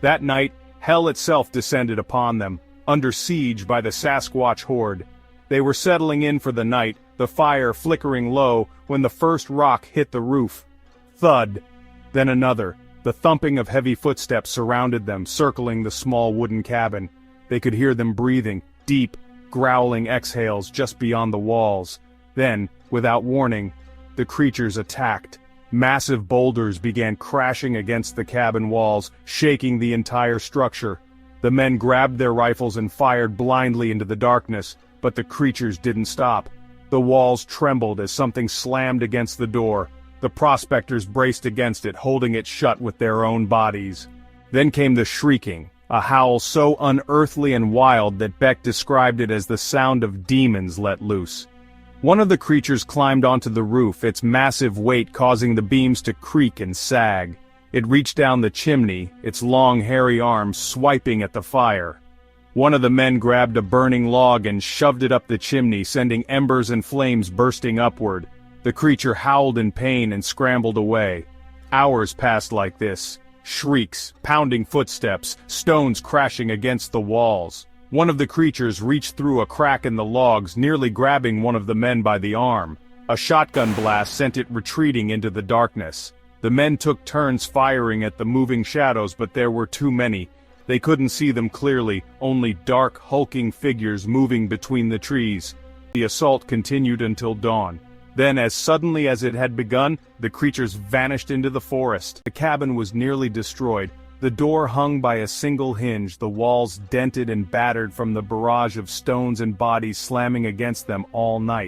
That night, hell itself descended upon them, under siege by the Sasquatch horde. They were settling in for the night, the fire flickering low, when the first rock hit the roof. Thud. Then another. The thumping of heavy footsteps surrounded them, circling the small wooden cabin. They could hear them breathing, deep, growling exhales just beyond the walls. Then, without warning, the creatures attacked. Massive boulders began crashing against the cabin walls, shaking the entire structure. The men grabbed their rifles and fired blindly into the darkness, but the creatures didn't stop. The walls trembled as something slammed against the door. The prospectors braced against it, holding it shut with their own bodies. Then came the shrieking, a howl so unearthly and wild that Beck described it as the sound of demons let loose. One of the creatures climbed onto the roof, its massive weight causing the beams to creak and sag. It reached down the chimney, its long hairy arms swiping at the fire. One of the men grabbed a burning log and shoved it up the chimney, sending embers and flames bursting upward. The creature howled in pain and scrambled away. Hours passed like this. Shrieks, pounding footsteps, stones crashing against the walls. One of the creatures reached through a crack in the logs, nearly grabbing one of the men by the arm. A shotgun blast sent it retreating into the darkness. The men took turns firing at the moving shadows, but there were too many. They couldn't see them clearly, only dark, hulking figures moving between the trees. The assault continued until dawn. Then, as suddenly as it had begun, the creatures vanished into the forest. The cabin was nearly destroyed. The door hung by a single hinge, the walls dented and battered from the barrage of stones and bodies slamming against them all night.